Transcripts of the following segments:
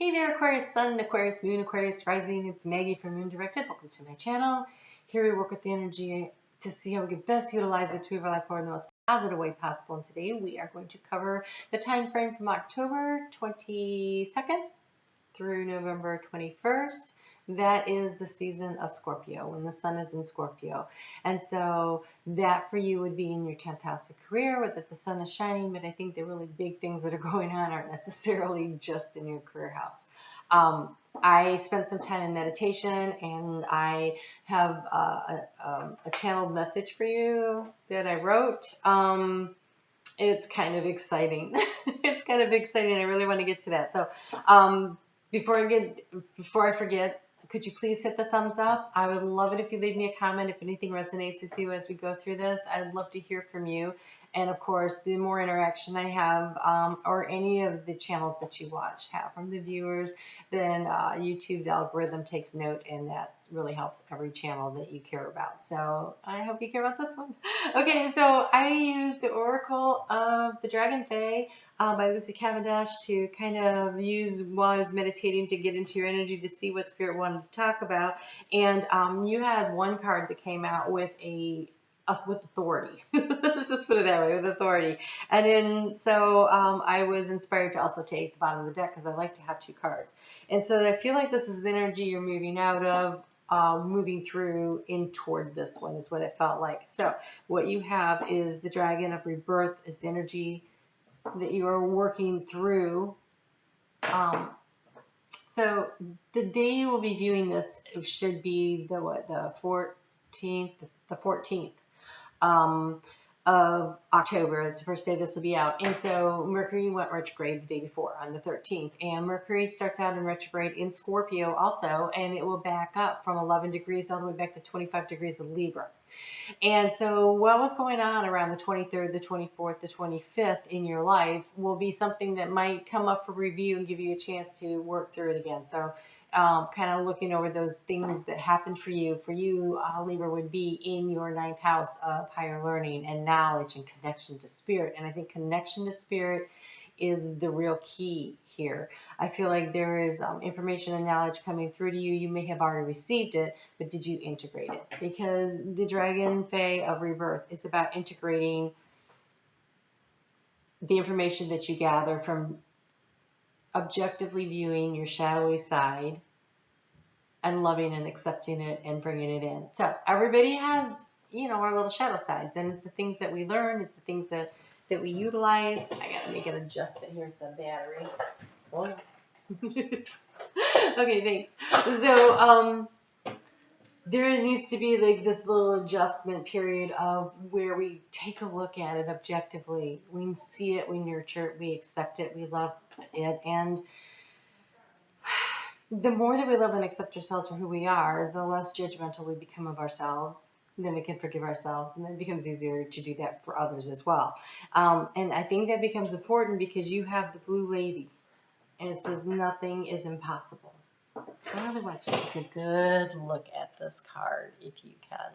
Hey there, Aquarius Sun, Aquarius Moon, Aquarius Rising. It's Maggie from Moon Directed. Welcome to my channel. Here we work with the energy to see how we can best utilize it to move our life forward in the most positive way possible. And today we are going to cover the time frame from October 22nd through November 21st. That is the season of Scorpio, when the sun is in Scorpio. And so that for you would be in your 10th house of career, where the sun is shining, but I think the really big things that are going on aren't necessarily just in your career house. I spent some time in meditation, and I have a channeled message for you that I wrote. It's kind of exciting. It's kind of exciting. I really want to get to that. So before I forget, could you please hit the thumbs up? I would love it if you leave me a comment if anything resonates with you as we go through this. I'd love to hear from you. And of course, the more interaction I have, or any of the channels that you watch have from the viewers, then YouTube's algorithm takes note, and that really helps every channel that you care about. So I hope you care about this one. Okay, so I used the Oracle of the Dragon Fae by Lucy Cavendish to kind of use while I was meditating to get into your energy to see what Spirit wanted to talk about. And you had one card that came out with with authority. Let's just put it that way, with authority. And then so I was inspired to also take the bottom of the deck because I like to have two cards. And so I feel like this is the energy you're moving out of, moving through in toward this one is what it felt like. So what you have is the Dragon of Rebirth is the energy that you are working through. So the day you will be viewing this should be the 14th, of October is the first day this will be out. And so Mercury went retrograde the day before on the 13th. And Mercury starts out in retrograde in Scorpio also, and it will back up from 11 degrees all the way back to 25 degrees of Libra. And so what was going on around the 23rd, the 24th, the 25th in your life will be something that might come up for review and give you a chance to work through it again. So kind of looking over those things that happened for you. For you, Libra would be in your 9th house of higher learning and knowledge and connection to spirit. And I think connection to spirit is the real key here. I feel like there is information and knowledge coming through to you. You may have already received it, but did you integrate it? Because the Dragon Fae of Rebirth is about integrating the information that you gather from objectively viewing your shadowy side and loving and accepting it and bringing it in. So everybody has, our little shadow sides, and it's the things that we learn. It's the things that we utilize. I gotta make an adjustment here with the battery. Oh. Okay, thanks. So there needs to be like this little adjustment period of where we take a look at it objectively. We see it, we nurture it, we accept it, we love it, and the more that we love and accept ourselves for who we are, the less judgmental we become of ourselves. Then we can forgive ourselves, and then it becomes easier to do that for others as well. And I think that becomes important because you have the Blue Lady, and it says nothing is impossible. I really want you to take a good look at this card if you can.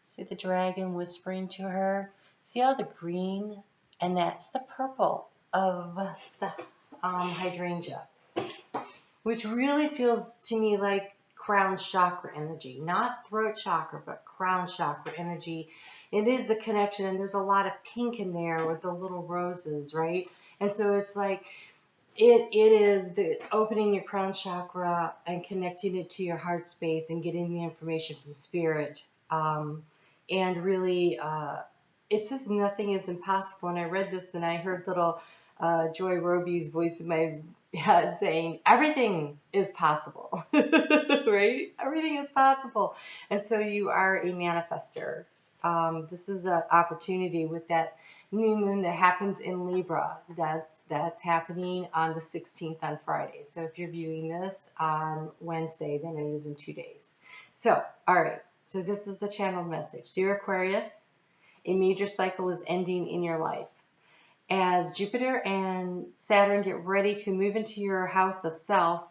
See the dragon whispering to her? See all the green? And that's the purple of the hydrangea, which really feels to me like crown chakra energy, not throat chakra, but crown chakra energy. It is the connection, and there's a lot of pink in there with the little roses, right? And so it's like, it is the opening your crown chakra and connecting it to your heart space and getting the information from spirit. And really, it says nothing is impossible. And I read this and I heard little Joy Roby's voice in my head saying, everything is possible, right? Everything is possible. And so you are a manifester. This is an opportunity with that new moon that happens in Libra. That's happening on the 16th on Friday. So if you're viewing this on Wednesday, then it is in 2 days. So, all right. So this is the channeled message. Dear Aquarius, a major cycle is ending in your life. As Jupiter and Saturn get ready to move into your house of self,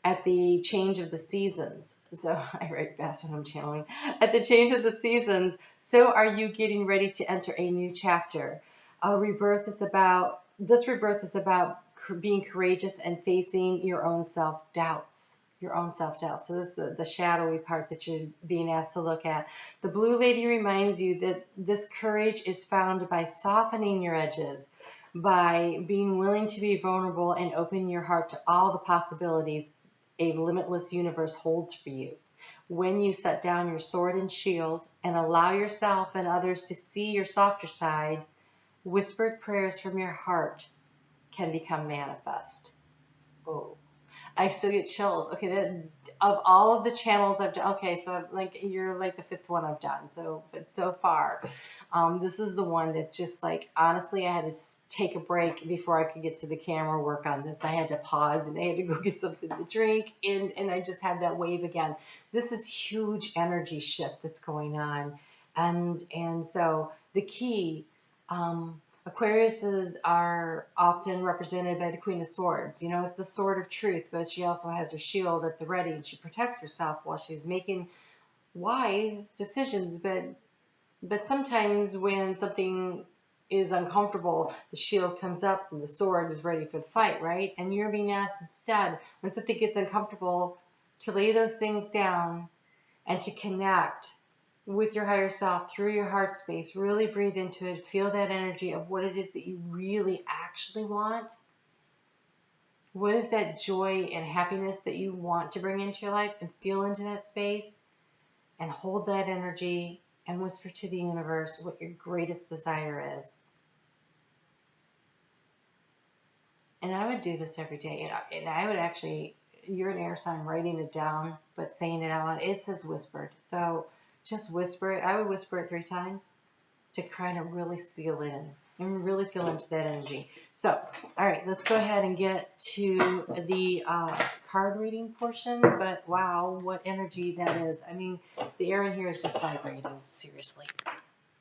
at the change of the seasons. So I write fast when I'm channeling. At the change of the seasons, so are you getting ready to enter a new chapter. Rebirth is about this rebirth is about being courageous and facing your own self-doubts. Your own self-doubt. So this is the shadowy part that you're being asked to look at. The blue lady reminds you that this courage is found by softening your edges, by being willing to be vulnerable and open your heart to all the possibilities a limitless universe holds for you. When you set down your sword and shield and allow yourself and others to see your softer side, whispered prayers from your heart can become manifest. Oh, I still get chills. Okay, of all of the channels I've done, okay, so you're like the fifth one I've done. So, but so far, this is the one that just like honestly, I had to take a break before I could get to the camera work on this. I had to pause and I had to go get something to drink, and I just had that wave again. This is huge energy shift that's going on, and so the key. Aquariuses are often represented by the Queen of Swords. You know, it's the sword of truth, but she also has her shield at the ready, and she protects herself while she's making wise decisions. But sometimes when something is uncomfortable, the shield comes up and the sword is ready for the fight, right? And you're being asked instead, when something gets uncomfortable, to lay those things down and to connect with your higher self through your heart space. Really breathe into it. Feel that energy of what it is that you really actually want. What is that joy and happiness that you want to bring into your life, and feel into that space and hold that energy and whisper to the universe what your greatest desire is. And I would do this every day. And I would actually, you're an air sign, writing it down, but saying it out loud. It says whispered. So just whisper it. I would whisper it 3 times to kind of really seal in and really feel into that energy. So, all right, let's go ahead and get to the card reading portion. But wow, what energy that is. I mean, the air in here is just vibrating, seriously.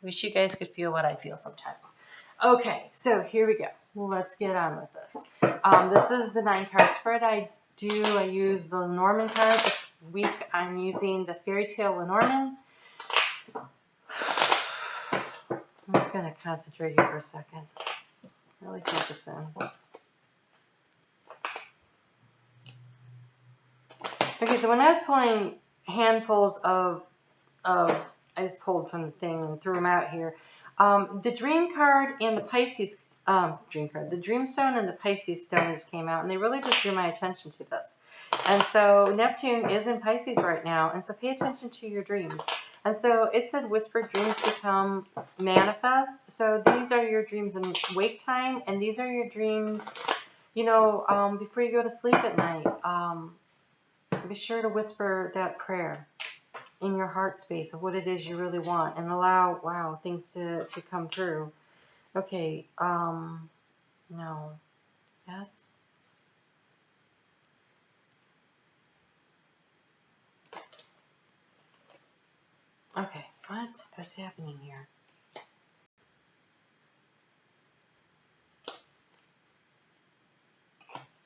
Wish you guys could feel what I feel sometimes. Okay, so here we go. Let's get on with this. This is the 9-card spread I use the Lenormand card. This week I'm using the Fairy Tale Lenormand. I'm just going to concentrate here for a second. Really focus in. Okay, so when I was pulling handfuls of I just pulled from the thing and threw them out here. The Dream card and the Pisces Dream card, the Dream Stone and the Pisces Stone just came out, and they really just drew my attention to this. And so Neptune is in Pisces right now, and so pay attention to your dreams. And so it said whispered dreams become manifest. So these are your dreams in wake time, and these are your dreams, you know, before you go to sleep at night. Be sure to whisper that prayer in your heart space of what it is you really want, and allow, wow, things to come through. Okay, no, yes. Okay, what's happening here?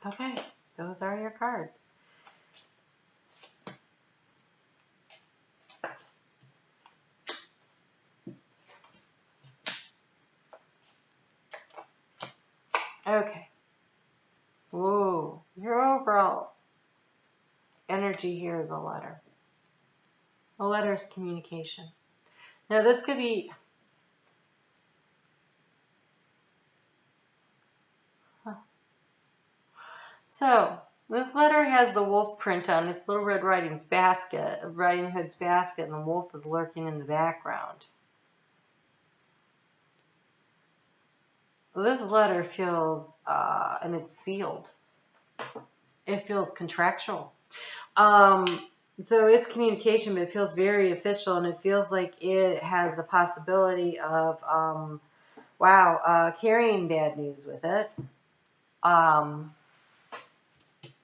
Okay, those are your cards. Okay. Whoa, your overall energy here is a letter. A letter is communication. Now this could be, so this letter has the wolf print on its Little Red Riding Hood's basket, and the wolf is lurking in the background. This letter feels, and it's sealed. It feels contractual. So it's communication, but it feels very official, and it feels like it has the possibility of, carrying bad news with it.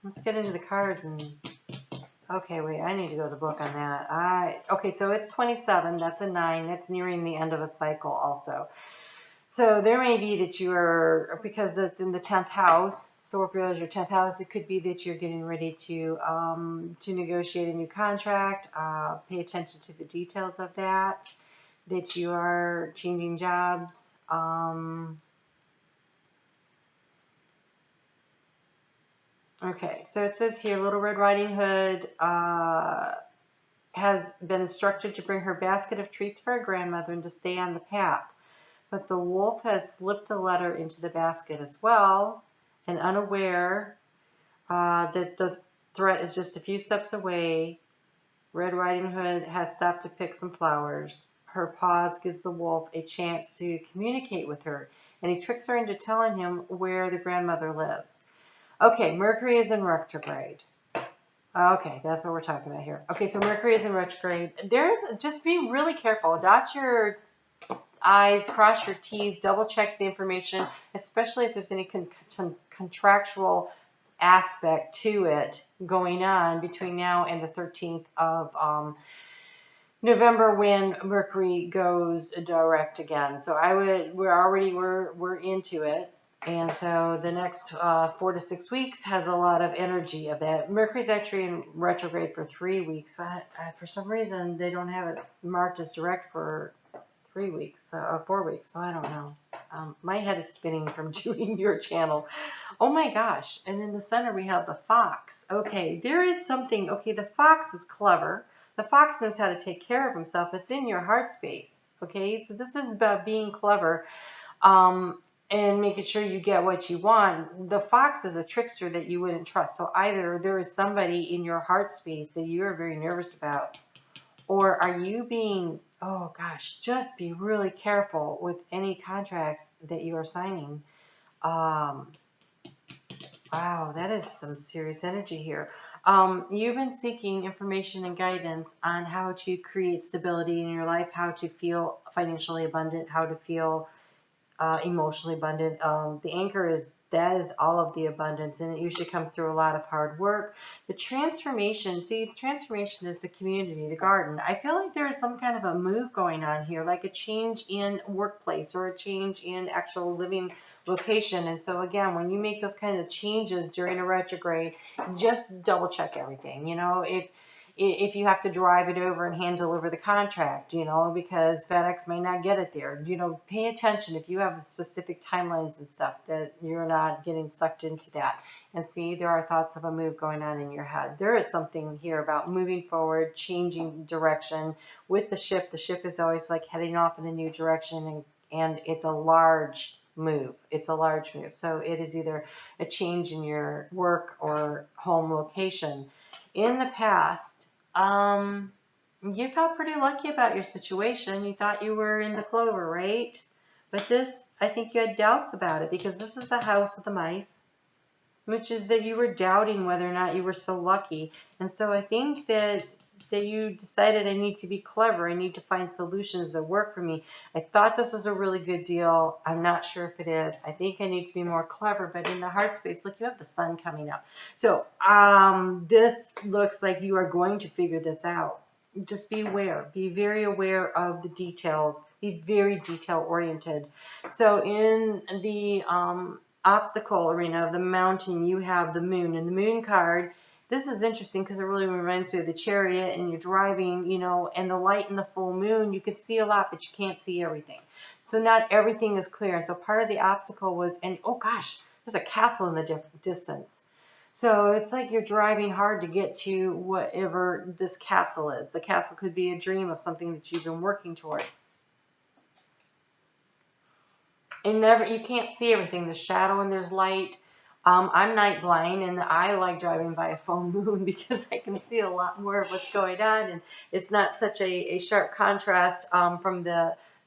Let's get into the cards and, okay, wait, I need to go to the book on that. Okay, so it's 27, that's a 9, that's nearing the end of a cycle also. So there may be that you are, because it's in the 10th house, Scorpio is your 10th house, it could be that you're getting ready to negotiate a new contract. Pay attention to the details of that you are changing jobs. Okay, so it says here, Little Red Riding Hood has been instructed to bring her basket of treats for her grandmother and to stay on the path. But the wolf has slipped a letter into the basket as well, and unaware that the threat is just a few steps away, Red Riding Hood has stopped to pick some flowers. Her pause gives the wolf a chance to communicate with her, and he tricks her into telling him where the grandmother lives. Okay, Mercury is in retrograde. Okay, that's what we're talking about here. Okay, so Mercury is in retrograde. Just be really careful. Dot your I's, cross your T's, double check the information, especially if there's any contractual aspect to it going on between now and the 13th of November, when Mercury goes direct again. So we're into it. And so the next 4 to 6 weeks has a lot of energy of that. Mercury's actually in retrograde for 3 weeks. But for some reason, they don't have it marked as direct for 3 weeks or 4 weeks. So I don't know. My head is spinning from doing your channel. Oh my gosh. And in the center, we have the fox. Okay, there is something. Okay, the fox is clever. The fox knows how to take care of himself. It's in your heart space. Okay, so this is about being clever. And making sure you get what you want. The fox is a trickster that you wouldn't trust. So either there is somebody in your heart space that you are very nervous about, or are you being, oh gosh, just be really careful with any contracts that you are signing. Wow, that is some serious energy here. You've been seeking information and guidance on how to create stability in your life, how to feel financially abundant, how to feel emotionally abundant. The anchor is all of the abundance, and it usually comes through a lot of hard work. The transformation, see, the transformation is the community, the garden. I feel like there is some kind of a move going on here, like a change in workplace or a change in actual living location. And so again, when you make those kinds of changes during a retrograde, just double check everything. You know, if you have to drive it over and hand deliver the contract, you know, because FedEx may not get it there. You know, pay attention if you have specific timelines and stuff, that you're not getting sucked into that. And see, there are thoughts of a move going on in your head. There is something here about moving forward, changing direction with the ship. The ship is always like heading off in a new direction, and it's a large move. It's a large move. So it is either a change in your work or home location. In the past, you felt pretty lucky about your situation. You thought you were in the clover, right? But this, I think you had doubts about it, because this is the house of the mice, which is that you were doubting whether or not you were so lucky. And so I think that you decided, I need to be clever. I need to find solutions that work for me. I thought this was a really good deal. I'm not sure if it is. I think I need to be more clever. But in the heart space, look, you have the sun coming up. So this looks like you are going to figure this out. Just be aware. Be very aware of the details. Be very detail oriented. So in the obstacle arena of the mountain, you have the moon. And the moon card, this is interesting because it really reminds me of the Chariot, and you're driving, you know, and the light in the full moon, you can see a lot, but you can't see everything. So not everything is clear. And so part of the obstacle was, and oh gosh, there's a castle in the distance. So it's like you're driving hard to get to whatever this castle is. The castle could be a dream of something that you've been working toward. And you can't see everything. There's shadow and there's light. I'm night blind, and I like driving by a full moon because I can see a lot more of what's going on, and it's not such a sharp contrast from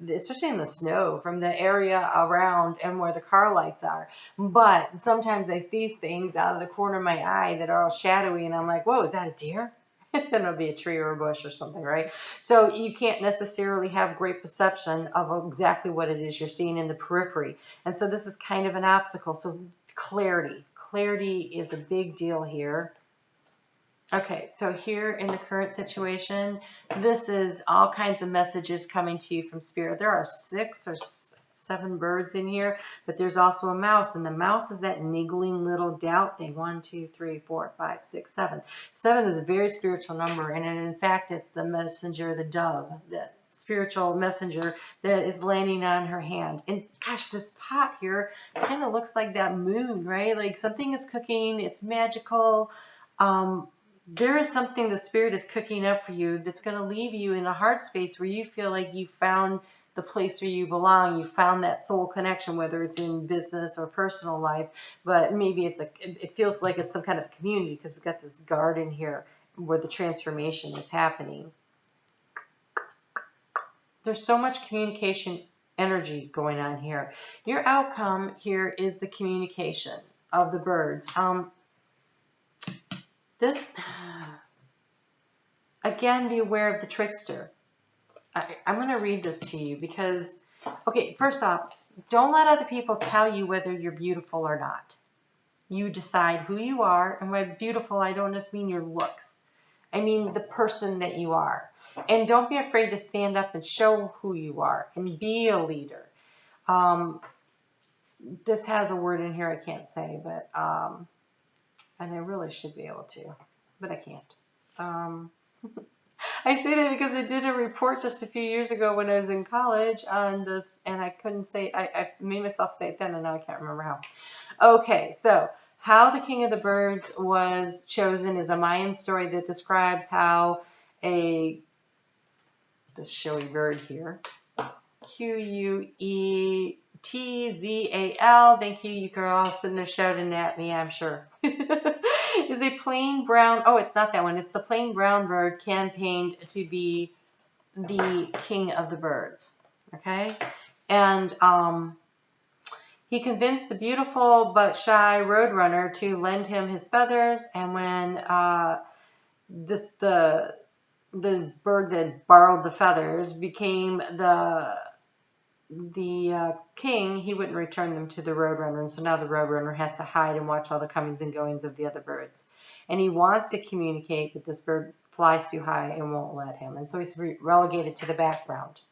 especially in the snow, from the area around and where the car lights are. But sometimes I see things out of the corner of my eye that are all shadowy, and I'm like, whoa, is that a deer? Then it'll be a tree or a bush or something, right? So you can't necessarily have great perception of exactly what it is you're seeing in the periphery. And so this is kind of an obstacle. So clarity. Clarity is a big deal here. Okay, so here in the current situation, this is all kinds of messages coming to you from Spirit. There are 6 or 7 birds in here, but there's also a mouse, and the mouse is that niggling little doubt thing. 1, 2, 3, 4, 5, 6, 7. 7 is a very spiritual number, and in fact, it's the messenger, the dove, that spiritual messenger that is landing on her hand. And gosh, this pot here kind of looks like that moon, right? Like something is cooking. It's magical. There is something the spirit is cooking up for you that's going to leave you in a heart space where you feel like you found the place where you belong. You found that soul connection, whether it's in business or personal life, but maybe it feels like it's some kind of community because we've got this garden here where the transformation is happening. There's so much communication energy going on here. Your outcome here is the communication of the birds. Again, be aware of the trickster. I'm going to read this to you because, okay, first off, don't let other people tell you whether you're beautiful or not. You decide who you are, and by beautiful, I don't just mean your looks. I mean the person that you are. And don't be afraid to stand up and show who you are and be a leader. This has a word in here I can't say, but and I really should be able to, but I can't. I say that because I did a report just a few years ago when I was in college on this, and I couldn't say, I made myself say it then, and now I can't remember how. Okay, so how the King of the Birds was chosen is a Mayan story that describes how this showy bird here, Quetzal, thank you, you girl sitting there shouting at me, I'm sure, is a plain brown, oh, it's not that one, it's the plain brown bird campaigned to be the king of the birds, okay? And he convinced the beautiful but shy roadrunner to lend him his feathers, and when the bird that borrowed the feathers became the king, he wouldn't return them to the roadrunner, and so now the roadrunner has to hide and watch all the comings and goings of the other birds. And he wants to communicate, but this bird flies too high and won't let him, and so he's relegated to the background.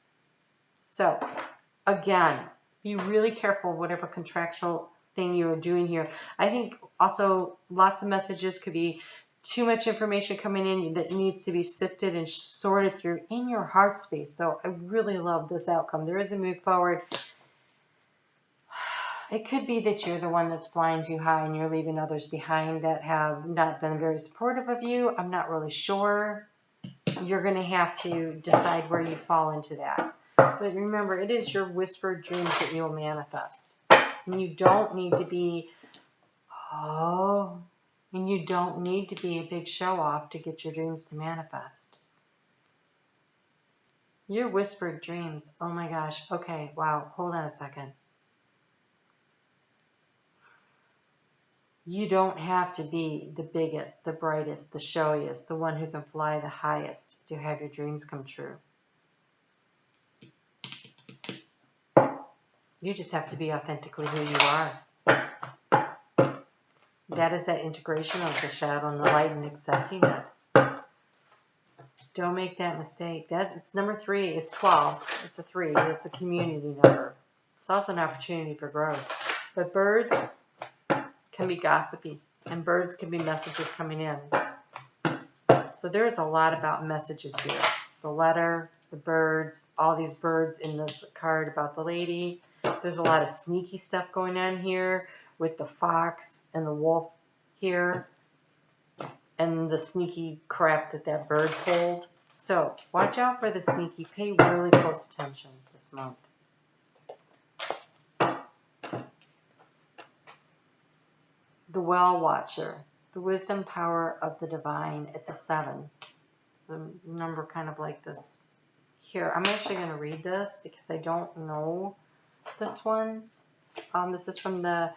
So again, be really careful whatever contractual thing you are doing here. I think also lots of messages could be too much information coming in that needs to be sifted and sorted through in your heart space. So I really love this outcome. There is a move forward. It could be that you're the one that's flying too high and you're leaving others behind that have not been very supportive of you. I'm not really sure. You're going to have to decide where you fall into that. But remember, it is your whispered dreams that you'll manifest. And you don't need to be, and you don't need to be a big show-off to get your dreams to manifest. Your whispered dreams. Oh my gosh. Okay, wow. Hold on a second. You don't have to be the biggest, the brightest, the showiest, the one who can fly the highest to have your dreams come true. You just have to be authentically who you are. That is that integration of the shadow and the light and accepting it. Don't make that mistake. It's number 3. It's 12. It's a 3. It's a community number. It's also an opportunity for growth. But birds can be gossipy, and birds can be messages coming in. So there's a lot about messages here. The letter, the birds, all these birds in this card about the lady. There's a lot of sneaky stuff going on here with the fox and the wolf here and the sneaky crap that bird pulled. So watch out for the sneaky. Pay really close attention this month. The Well Watcher, the wisdom power of the divine. It's a 7. The number kind of like this here. I'm actually going to read this because I don't know this one. This is from the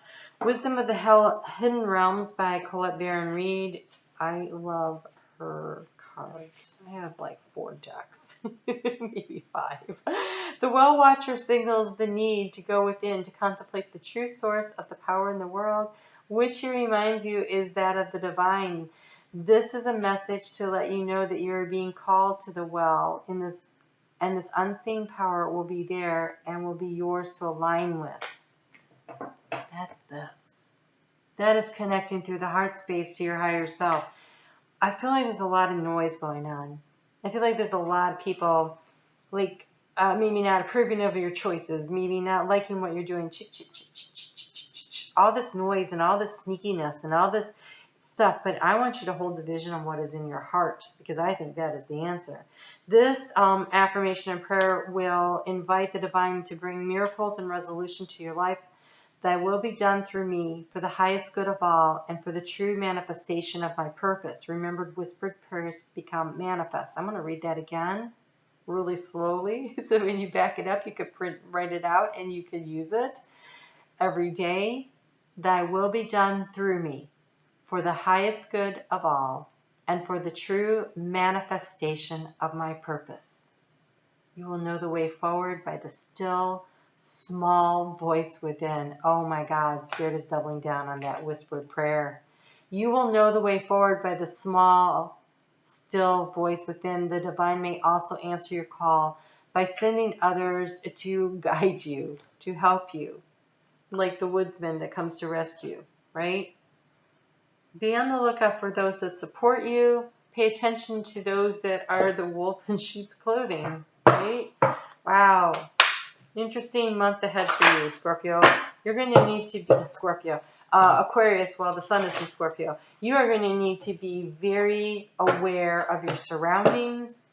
Wisdom of the Hidden Realms by Colette Baron Reed. I love her cards. I have like 4 decks, maybe 5. The Well Watcher signals the need to go within to contemplate the true source of the power in the world, which he reminds you is that of the divine. This is a message to let you know that you are being called to the well and this unseen power will be there and will be yours to align with. That's this. That is connecting through the heart space to your higher self. I feel like there's a lot of noise going on. I feel like there's a lot of people like maybe not approving of your choices, maybe not liking what you're doing, all this noise and all this sneakiness and all this stuff. But I want you to hold the vision on what is in your heart, because I think that is the answer. This affirmation and prayer will invite the divine to bring miracles and resolution to your life. Thy will be done through me for the highest good of all and for the true manifestation of my purpose. Remember, whispered prayers become manifest. I'm going to read that again really slowly. So when you back it up, you could write it out and you could use it every day. Thy will be done through me for the highest good of all and for the true manifestation of my purpose. You will know the way forward by the still, small voice within. Oh my God, Spirit is doubling down on that whispered prayer. You will know the way forward by the small, still voice within. The divine may also answer your call by sending others to guide you, to help you, like the woodsman that comes to rescue, right? Be on the lookout for those that support you. Pay attention to those that are the wolf in sheep's clothing, right? Wow. Interesting month ahead for you, Scorpio. You're going to need to be Scorpio. Aquarius, while the sun is in Scorpio. You are going to need to be very aware of your surroundings,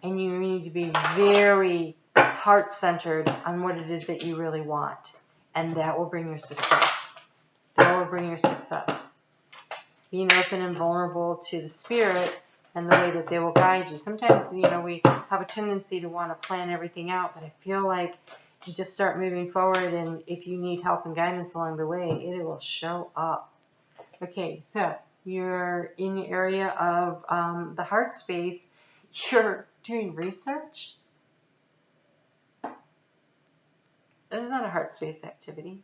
and you need to be very heart-centered on what it is that you really want. And that will bring your success. That will bring your success. Being open and vulnerable to the Spirit and the way that they will guide you. Sometimes, we have a tendency to want to plan everything out, but I feel like you just start moving forward, and if you need help and guidance along the way, it will show up. Okay, so you're in the area of the heart space. You're doing research. This is not a heart space activity.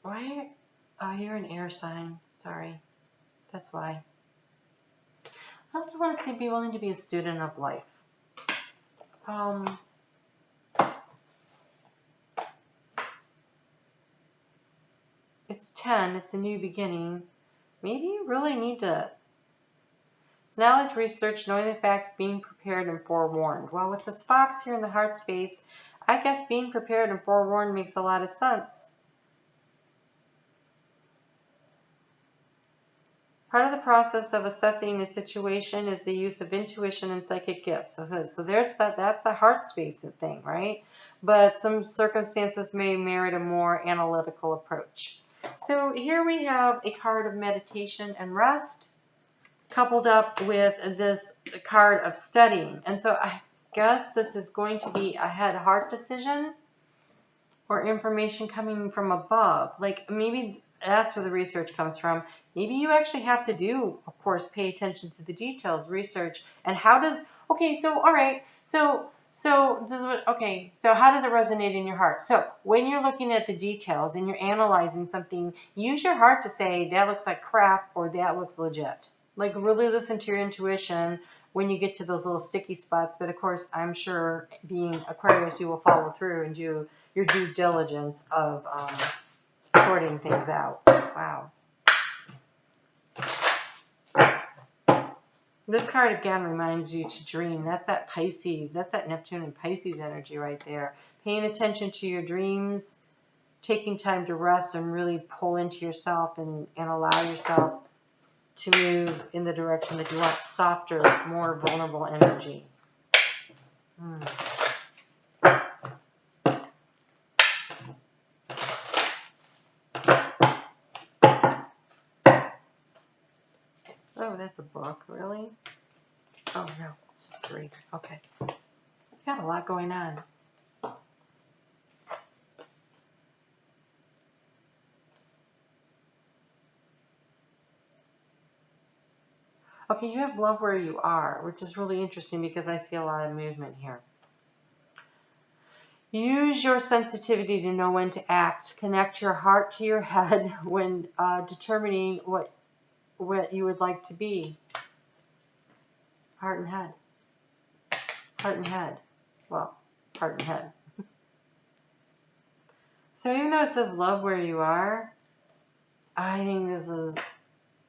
Why? Oh, you're an air sign. Sorry. That's why. I also want to say be willing to be a student of life. It's 10. It's a new beginning. Maybe you really need to. It's knowledge, research, knowing the facts, being prepared and forewarned. Well, with this fox here in the heart space, I guess being prepared and forewarned makes a lot of sense. Part of the process of assessing a situation is the use of intuition and psychic gifts. So there's that's the heart space thing, right? But some circumstances may merit a more analytical approach. So here we have a card of meditation and rest, coupled up with this card of studying. And so I guess this is going to be a head-heart decision or information coming from above. Like maybe that's where the research comes from. Maybe you actually have to do, of course, pay attention to the details, research, and how does, okay, so, all right, so this is what, okay, so how does it resonate in your heart? So when you're looking at the details and you're analyzing something, use your heart to say, that looks like crap or that looks legit. Like really listen to your intuition when you get to those little sticky spots. But of course, I'm sure being Aquarius, you will follow through and do your due diligence of sorting things out. Wow. This card again reminds you to dream. That's that Pisces. That's that Neptune and Pisces energy right there. Paying attention to your dreams, taking time to rest and really pull into yourself and allow yourself to move in the direction that you want. Softer, more vulnerable energy. Oh, that's a book, really? Oh, no, it's just 3. Okay. You've got a lot going on. Okay, you have love where you are, which is really interesting because I see a lot of movement here. Use your sensitivity to know when to act. Connect your heart to your head when determining what you would like to be. Heart and head. Heart and head. Well, heart and head. So even though it says love where you are, I think this is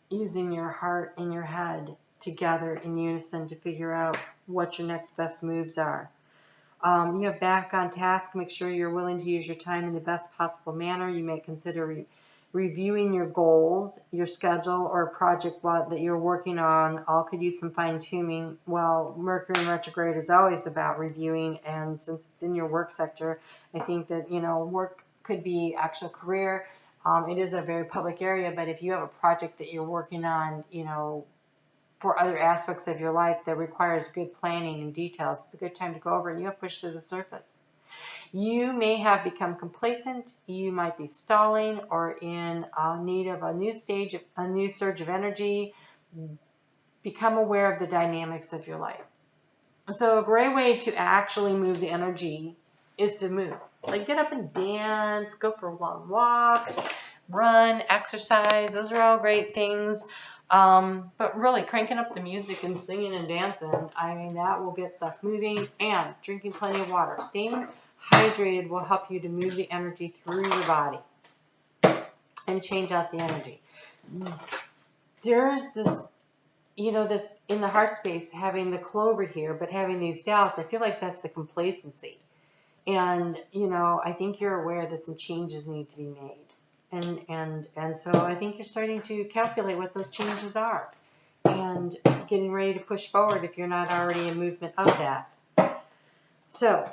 using your heart and your head together in unison to figure out what your next best moves are. You have back on task. Make sure you're willing to use your time in the best possible manner. You may consider reviewing your goals, your schedule, or a project that you're working on. All could use some fine tuning. Well, Mercury in retrograde is always about reviewing, and since it's in your work sector, I think that, you know, work could be actual career. It is a very public area, but if you have a project that you're working on, you know, for other aspects of your life that requires good planning and details, it's a good time to go over and you have pushed to the surface. You may have become complacent, you might be stalling or in need of a new stage, a new surge of energy. Become aware of the dynamics of your life. So a great way to actually move the energy is to move. Like get up and dance, go for long walks, run, exercise. Those are all great things. But really cranking up the music and singing and dancing, I mean, that will get stuff moving, and drinking plenty of water. Staying hydrated will help you to move the energy through your body and change out the energy. There's this, you know, this in the heart space, having the clover here, but having these doubts, I feel like that's the complacency. And, you know, I think you're aware that some changes need to be made. And so I think you're starting to calculate what those changes are and getting ready to push forward if you're not already in movement of that. So,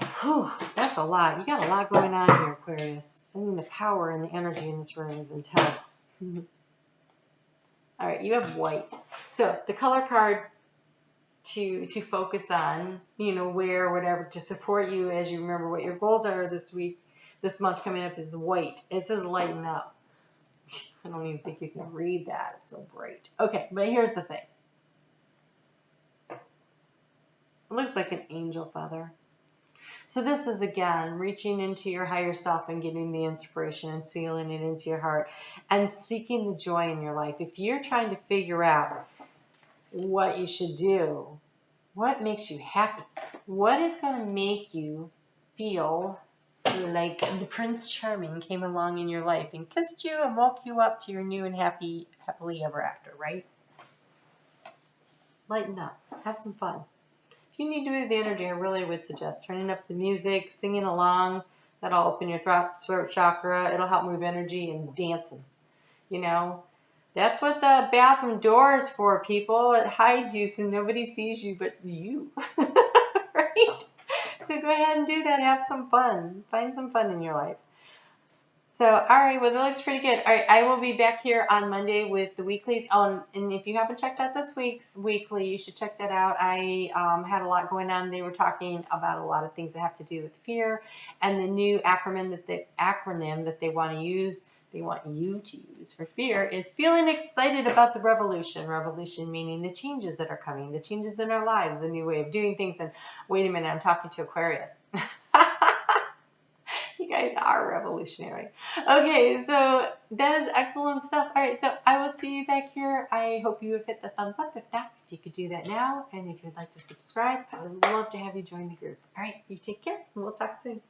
that's a lot. You got a lot going on here, Aquarius. I mean, the power and the energy in this room is intense. All right, you have white. So the color card to focus on, you know, wear whatever to support you as you remember what your goals are this week, this month coming up is the white. It says lighten up. I don't even think you can read that. It's so bright. Okay, but here's the thing. It looks like an angel feather. So this is, again, reaching into your higher self and getting the inspiration and sealing it into your heart and seeking the joy in your life. If you're trying to figure out what you should do, what makes you happy, what is going to make you feel like the Prince Charming came along in your life and kissed you and woke you up to your new and happily ever after, right? Lighten up. Have some fun. If you need to move the energy, I really would suggest turning up the music, singing along. That'll open your throat chakra. It'll help move energy, and dancing. You know, that's what the bathroom door is for, people. It hides you so nobody sees you but you. Right? So go ahead and do that. Have some fun. Find some fun in your life. So, all right, well, that looks pretty good. All right, I will be back here on Monday with the weeklies. Oh, and if you haven't checked out this week's weekly, you should check that out. I had a lot going on. They were talking about a lot of things that have to do with fear, and the new acronym that they want to use, they want you to use for fear is feeling excited about the revolution. Revolution meaning the changes that are coming, the changes in our lives, the new way of doing things. And wait a minute, I'm talking to Aquarius. You guys are revolutionary. Okay, so that is excellent stuff. All right, so I will see you back here. I hope you have hit the thumbs up. If not, if you could do that now, and if you'd like to subscribe, I would love to have you join the group. All right, you take care, and we'll talk soon.